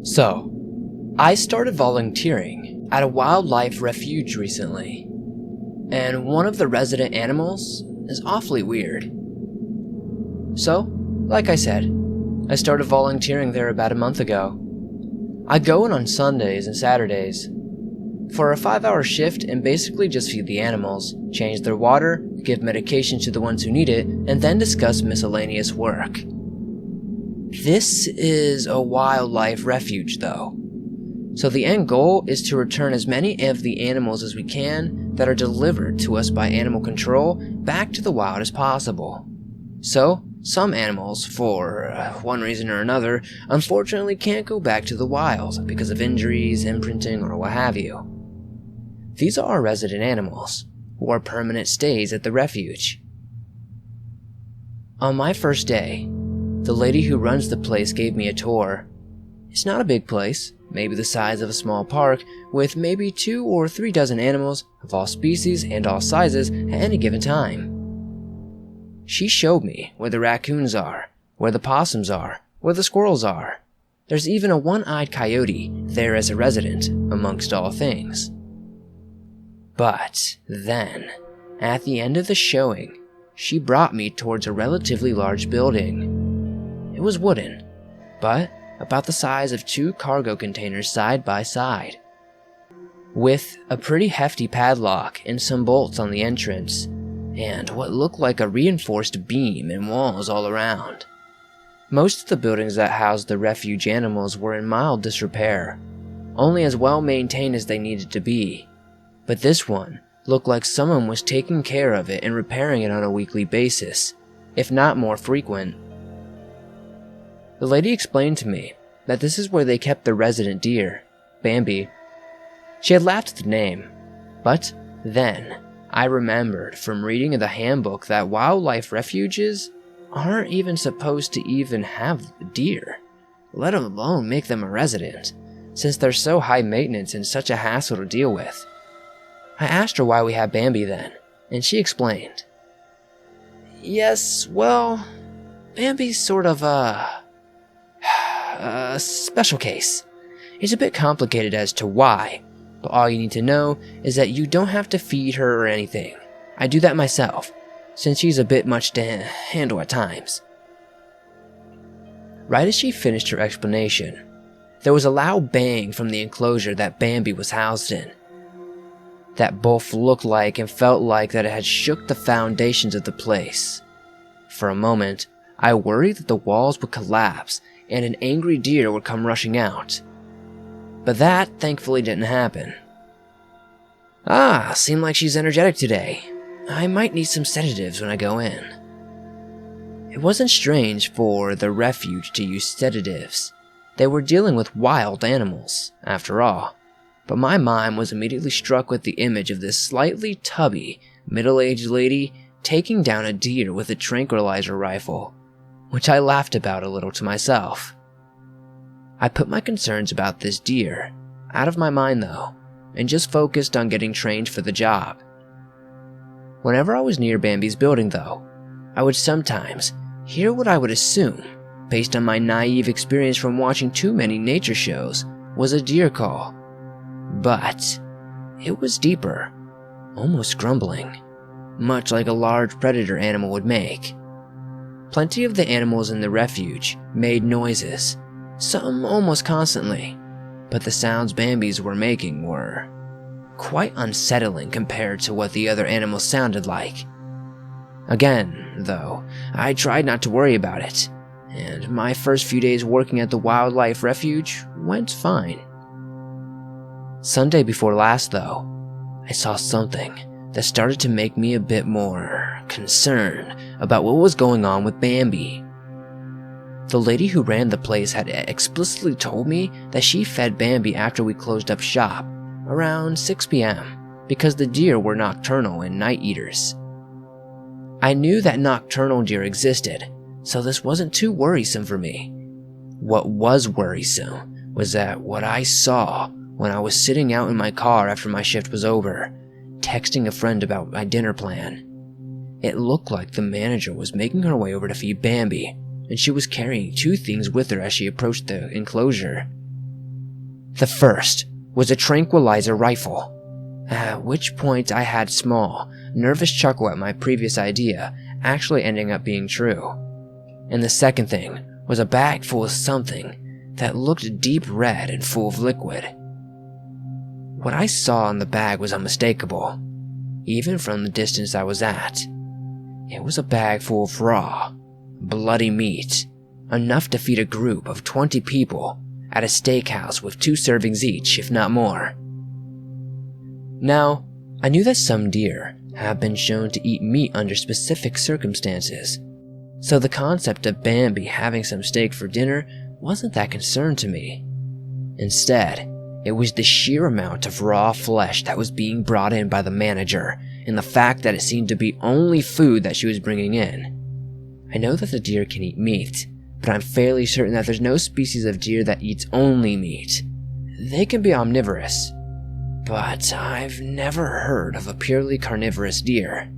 So, I started volunteering at a wildlife refuge recently, and one of the resident animals is awfully weird. So, like I said, I started volunteering there about a month ago. I go in on Sundays and Saturdays for a 5-hour shift and basically just feed the animals, change their water, give medication to the ones who need it, and then discuss miscellaneous work. This is a wildlife refuge though, so the end goal is to return as many of the animals as we can that are delivered to us by animal control back to the wild as possible. So, some animals, for one reason or another, unfortunately can't go back to the wild because of injuries, imprinting, or what have you. These are our resident animals, who are permanent stays at the refuge. On my first day, the lady who runs the place gave me a tour. It's not a big place, maybe the size of a small park, with maybe 2 or 3 dozen animals of all species and all sizes at any given time. She showed me where the raccoons are, where the possums are, where the squirrels are. There's even a one-eyed coyote there as a resident, amongst all things. But then, at the end of the showing, she brought me towards a relatively large building. It was wooden, but about the size of 2 cargo containers side by side, with a pretty hefty padlock and some bolts on the entrance, and what looked like a reinforced beam and walls all around. Most of the buildings that housed the refuge animals were in mild disrepair, only as well maintained as they needed to be, but this one looked like someone was taking care of it and repairing it on a weekly basis, if not more frequent. The lady explained to me that this is where they kept the resident deer, Bambi. She had laughed at the name, but then I remembered from reading in the handbook that wildlife refuges aren't even supposed to even have deer, let alone make them a resident, since they're so high maintenance and such a hassle to deal with. I asked her why we had Bambi then, and she explained. Yes, well, Bambi's sort of a special case. It's a bit complicated as to why, but all you need to know is that you don't have to feed her or anything. I do that myself, since she's a bit much to handle at times. Right as she finished her explanation, there was a loud bang from the enclosure that Bambi was housed in. That both looked like and felt like that it had shook the foundations of the place. For a moment, I worried that the walls would collapse and an angry deer would come rushing out. But that thankfully didn't happen. Seemed like she's energetic today. I might need some sedatives when I go in. It wasn't strange for the refuge to use sedatives. They were dealing with wild animals, after all. But my mind was immediately struck with the image of this slightly tubby, middle-aged lady taking down a deer with a tranquilizer rifle, which I laughed about a little to myself. I put my concerns about this deer out of my mind though, and just focused on getting trained for the job. Whenever I was near Bambi's building though, I would sometimes hear what I would assume, based on my naive experience from watching too many nature shows, was a deer call. But it was deeper, almost grumbling, much like a large predator animal would make. Plenty of the animals in the refuge made noises, some almost constantly, but the sounds Bambi's were making were quite unsettling compared to what the other animals sounded like. Again, though, I tried not to worry about it, and my first few days working at the wildlife refuge went fine. Sunday before last, though, I saw something that started to make me a bit more concerned about what was going on with Bambi. The lady who ran the place had explicitly told me that she fed Bambi after we closed up shop, around 6 p.m., because the deer were nocturnal and night eaters. I knew that nocturnal deer existed, so this wasn't too worrisome for me. What was worrisome was that what I saw when I was sitting out in my car after my shift was over, texting a friend about my dinner plan. It looked like the manager was making her way over to feed Bambi, and she was carrying 2 things with her as she approached the enclosure. The first was a tranquilizer rifle, at which point I had a small, nervous chuckle at my previous idea actually ending up being true. And the second thing was a bag full of something that looked deep red and full of liquid. What I saw in the bag was unmistakable, even from the distance I was at. It was a bag full of raw, bloody meat, enough to feed a group of 20 people at a steakhouse with 2 servings each, if not more. Now, I knew that some deer have been shown to eat meat under specific circumstances, so the concept of Bambi having some steak for dinner wasn't that concerned to me. Instead, it was the sheer amount of raw flesh that was being brought in by the manager, and the fact that it seemed to be only food that she was bringing in. I know that the deer can eat meat, but I'm fairly certain that there's no species of deer that eats only meat. They can be omnivorous, but I've never heard of a purely carnivorous deer.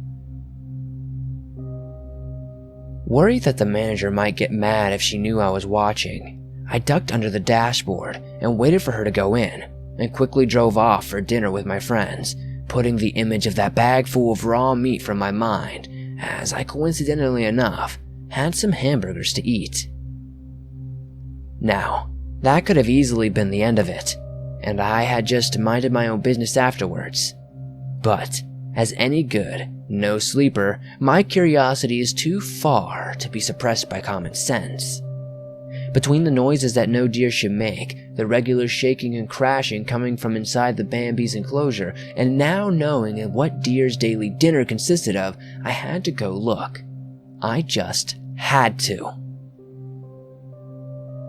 Worried that the manager might get mad if she knew I was watching, I ducked under the dashboard and waited for her to go in, and quickly drove off for dinner with my friends, putting the image of that bag full of raw meat from my mind, as I coincidentally enough had some hamburgers to eat. Now, that could have easily been the end of it, and I had just minded my own business afterwards. But, as any good no sleeper, my curiosity is too far to be suppressed by common sense. Between the noises that no deer should make, the regular shaking and crashing coming from inside the Bambi's enclosure, and now knowing what deer's daily dinner consisted of, I had to go look. I just had to.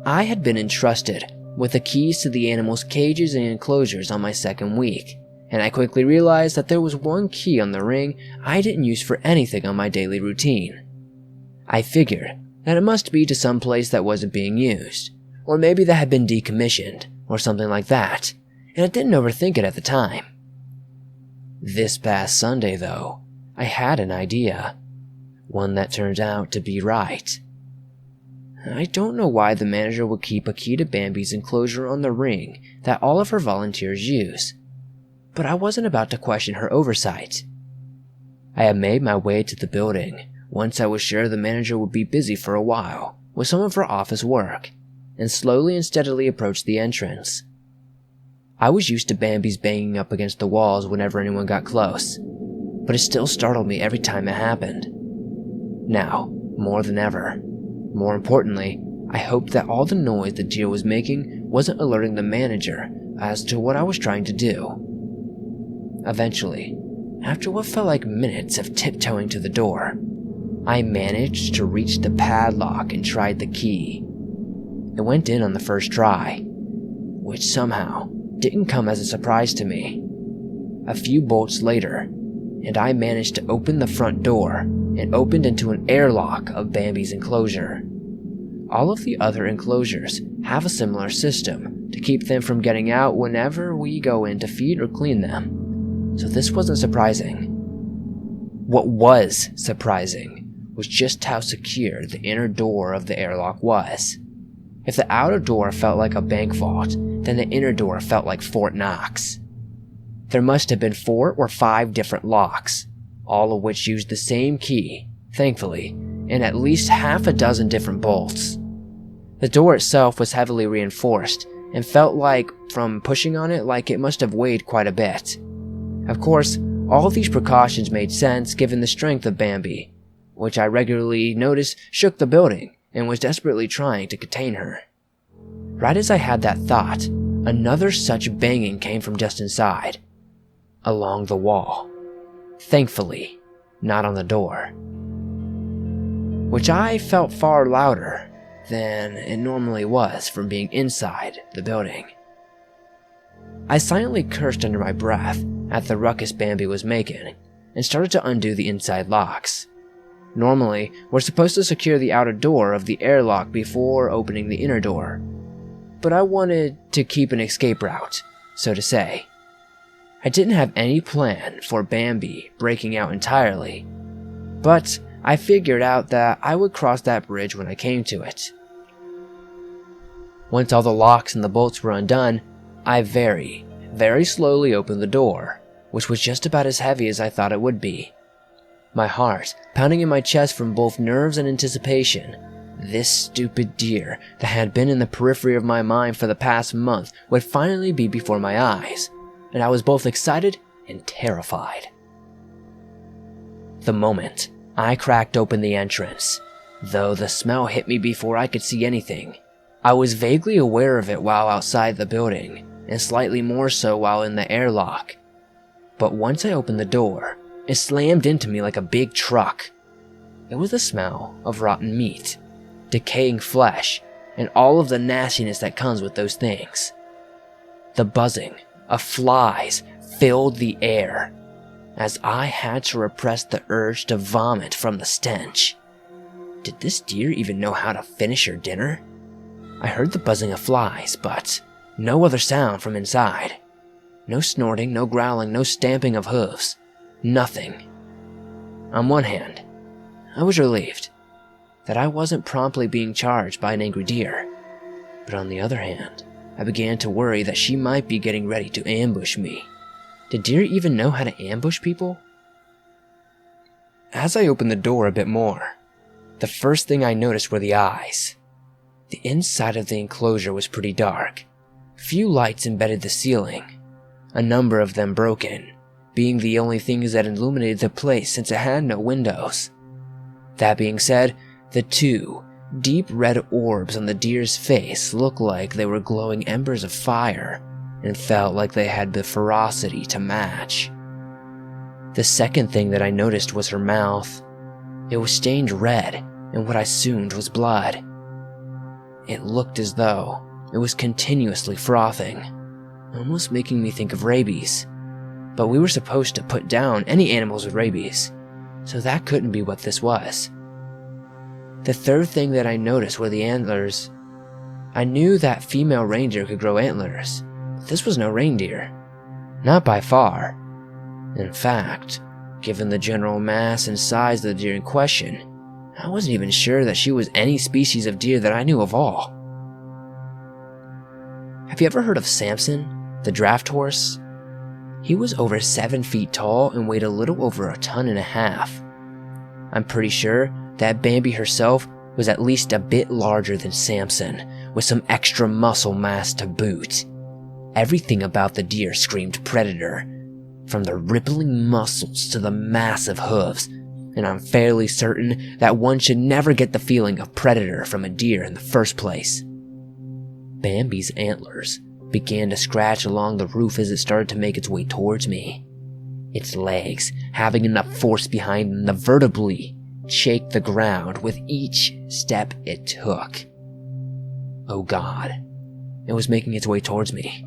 I had been entrusted with the keys to the animals' cages and enclosures on my second week, and I quickly realized that there was one key on the ring I didn't use for anything on my daily routine. I figured that it must be to some place that wasn't being used, or maybe that had been decommissioned, or something like that, and I didn't overthink it at the time. This past Sunday, though, I had an idea, one that turned out to be right. I don't know why the manager would keep a key to Bambi's enclosure on the ring that all of her volunteers use, but I wasn't about to question her oversight. I had made my way to the building once I was sure the manager would be busy for a while with some of her office work, and slowly and steadily approached the entrance. I was used to Bambi's banging up against the walls whenever anyone got close, but it still startled me every time it happened. Now, more than ever. More importantly, I hoped that all the noise the deer was making wasn't alerting the manager as to what I was trying to do. Eventually, after what felt like minutes of tiptoeing to the door, I managed to reach the padlock and tried the key. It went in on the first try, which somehow didn't come as a surprise to me. A few bolts later, and I managed to open the front door and opened into an airlock of Bambi's enclosure. All of the other enclosures have a similar system to keep them from getting out whenever we go in to feed or clean them, so this wasn't surprising. What was surprising was just how secure the inner door of the airlock was. If the outer door felt like a bank vault, then the inner door felt like Fort Knox. There must have been 4 or 5 different locks, all of which used the same key, thankfully, and at least half a dozen different bolts. The door itself was heavily reinforced, and felt like, from pushing on it, like it must have weighed quite a bit. Of course, all of these precautions made sense given the strength of Bambi, which I regularly noticed shook the building and was desperately trying to contain her. Right as I had that thought, another such banging came from just inside, along the wall. Thankfully, not on the door, which I felt far louder than it normally was from being inside the building. I silently cursed under my breath at the ruckus Bambi was making and started to undo the inside locks. Normally, we're supposed to secure the outer door of the airlock before opening the inner door, but I wanted to keep an escape route, so to say. I didn't have any plan for Bambi breaking out entirely, but I figured out that I would cross that bridge when I came to it. Once all the locks and the bolts were undone, I very, very slowly opened the door, which was just about as heavy as I thought it would be. My heart pounding in my chest from both nerves and anticipation. This stupid deer that had been in the periphery of my mind for the past month would finally be before my eyes, and I was both excited and terrified. The moment I cracked open the entrance, though the smell hit me before I could see anything, I was vaguely aware of it while outside the building, and slightly more so while in the airlock. But once I opened the door, it slammed into me like a big truck. It was the smell of rotten meat, decaying flesh, and all of the nastiness that comes with those things. The buzzing of flies filled the air, as I had to repress the urge to vomit from the stench. Did this deer even know how to finish her dinner? I heard the buzzing of flies, but no other sound from inside. No snorting, no growling, no stamping of hooves. Nothing. On one hand, I was relieved that I wasn't promptly being charged by an angry deer, but on the other hand, I began to worry that she might be getting ready to ambush me. Did deer even know how to ambush people? As I opened the door a bit more, the first thing I noticed were the eyes. The inside of the enclosure was pretty dark. Few lights embedded the ceiling, a number of them broken, being the only things that illuminated the place since it had no windows. That being said, the two deep red orbs on the deer's face looked like they were glowing embers of fire, and felt like they had the ferocity to match. The second thing that I noticed was her mouth. It was stained red, and what I assumed was blood. It looked as though it was continuously frothing, almost making me think of rabies. But we were supposed to put down any animals with rabies, so that couldn't be what this was. The third thing that I noticed were the antlers. I knew that female reindeer could grow antlers, but this was no reindeer. Not by far. In fact, given the general mass and size of the deer in question, I wasn't even sure that she was any species of deer that I knew of all. Have you ever heard of Samson, the draft horse? He was over 7 feet tall and weighed a little over 1.5 tons. I'm pretty sure that Bambi herself was at least a bit larger than Samson, with some extra muscle mass to boot. Everything about the deer screamed predator, from the rippling muscles to the massive hooves, and I'm fairly certain that one should never get the feeling of predator from a deer in the first place. Bambi's antlers began to scratch along the roof as it started to make its way towards me. Its legs, having enough force behind them to vertebrally shake the ground with each step it took. Oh God, it was making its way towards me.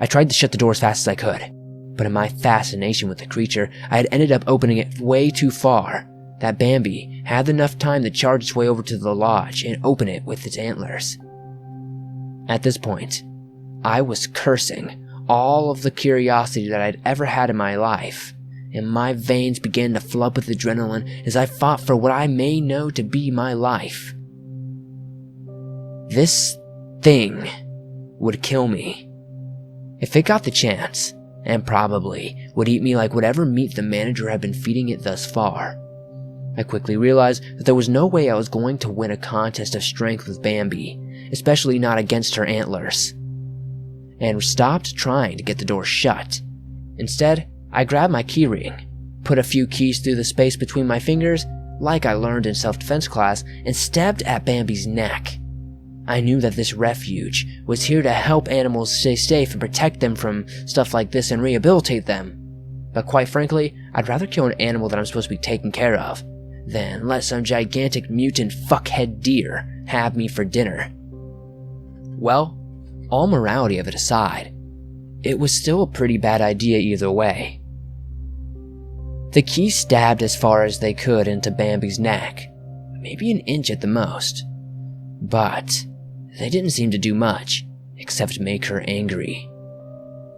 I tried to shut the door as fast as I could, but in my fascination with the creature, I had ended up opening it way too far that Bambi had enough time to charge its way over to the lodge and open it with its antlers. At this point, I was cursing all of the curiosity that I'd ever had in my life, and my veins began to flood with adrenaline as I fought for what I may know to be my life. This thing would kill me. If it got the chance, and probably would eat me like whatever meat the manager had been feeding it thus far. I quickly realized that there was no way I was going to win a contest of strength with Bambi, especially not against her antlers, and stopped trying to get the door shut. Instead, I grabbed my keyring, put a few keys through the space between my fingers, like I learned in self-defense class, and stabbed at Bambi's neck. I knew that this refuge was here to help animals stay safe and protect them from stuff like this and rehabilitate them. But quite frankly, I'd rather kill an animal that I'm supposed to be taking care of than let some gigantic mutant fuckhead deer have me for dinner. Well, all morality of it aside, it was still a pretty bad idea either way. The keys stabbed as far as they could into Bambi's neck, maybe an inch at the most, but they didn't seem to do much, except make her angry.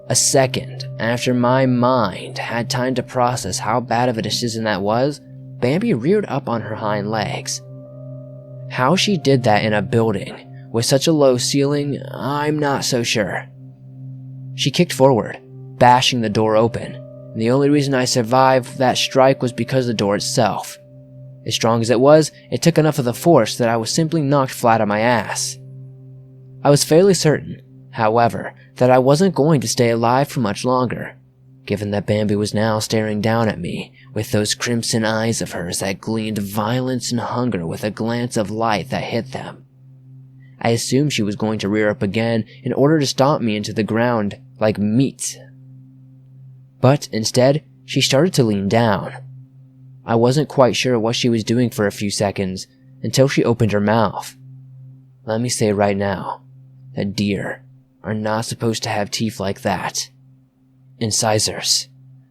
A second after my mind had time to process how bad of a decision that was, Bambi reared up on her hind legs. How she did that in a building with such a low ceiling, I'm not so sure. She kicked forward, bashing the door open, and the only reason I survived that strike was because of the door itself. As strong as it was, it took enough of the force that I was simply knocked flat on my ass. I was fairly certain, however, that I wasn't going to stay alive for much longer, given that Bambi was now staring down at me with those crimson eyes of hers that gleamed violence and hunger with a glance of light that hit them. I assumed she was going to rear up again in order to stomp me into the ground like meat. But instead, she started to lean down. I wasn't quite sure what she was doing for a few seconds until she opened her mouth. Let me say right now that deer are not supposed to have teeth like that. Incisors,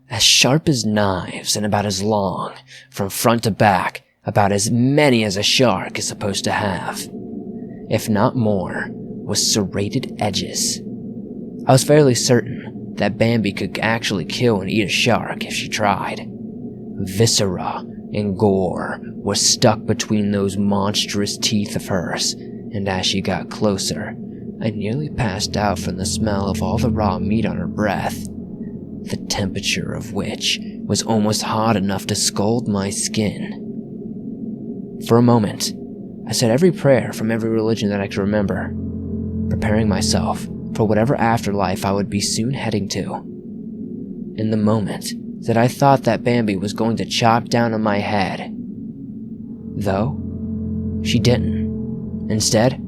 as sharp as knives and about as long, from front to back, about as many as a shark is supposed to have, if not more, with serrated edges. I was fairly certain that Bambi could actually kill and eat a shark if she tried. Viscera and gore were stuck between those monstrous teeth of hers, and as she got closer, I nearly passed out from the smell of all the raw meat on her breath, the temperature of which was almost hot enough to scald my skin. For a moment, I said every prayer from every religion that I could remember, preparing myself for whatever afterlife I would be soon heading to. In the moment that I thought that Bambi was going to chop down on my head, though she didn't. Instead,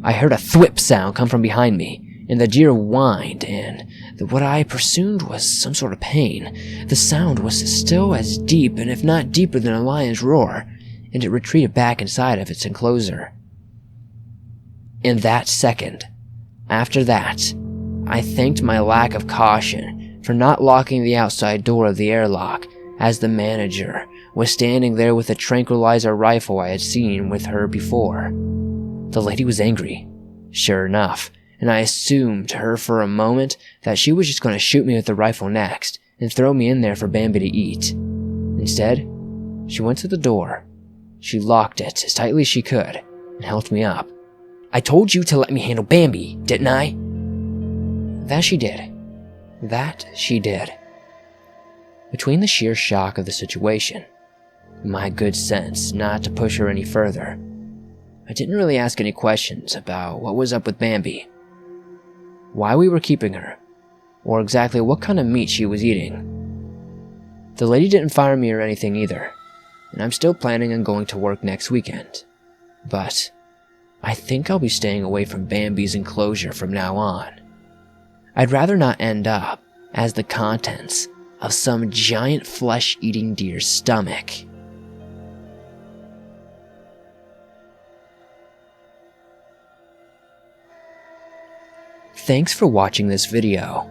I heard a thwip sound come from behind me, and the deer whined, and what I presumed was some sort of pain. The sound was still as deep, and if not deeper than a lion's roar, and it retreated back inside of its enclosure. In that second, after that, I thanked my lack of caution for not locking the outside door of the airlock, as the manager was standing there with a tranquilizer rifle I had seen with her before. The lady was angry, sure enough, and I assumed her for a moment that she was just going to shoot me with the rifle next and throw me in there for Bambi to eat. Instead, she went to the door. She locked it as tightly as she could and helped me up. "I told you to let me handle Bambi, didn't I?" That she did. Between the sheer shock of the situation, and my good sense not to push her any further, I didn't really ask any questions about what was up with Bambi, why we were keeping her, or exactly what kind of meat she was eating. The lady didn't fire me or anything either, and I'm still planning on going to work next weekend. But I think I'll be staying away from Bambi's enclosure from now on. I'd rather not end up as the contents of some giant flesh-eating deer's stomach. Thanks for watching this video.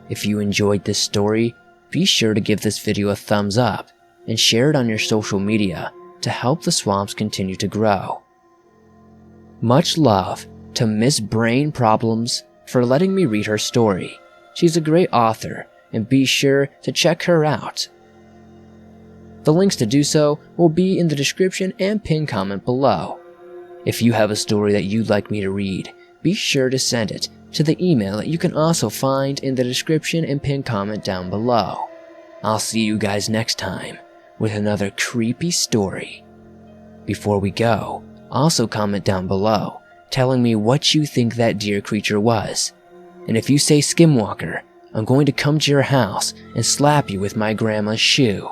If you enjoyed this story, be sure to give this video a thumbs up and share it on your social media to help the swamps continue to grow. Much love to MissBrainProblems for letting me read her story. She's a great author, and be sure to check her out. The links to do so will be in the description and pinned comment below. If you have a story that you'd like me to read, be sure to send it to the email that you can also find in the description and pinned comment down below. I'll see you guys next time with another creepy story. Before we go, also comment down below telling me what you think that deer creature was. And if you say skinwalker, I'm going to come to your house and slap you with my grandma's shoe.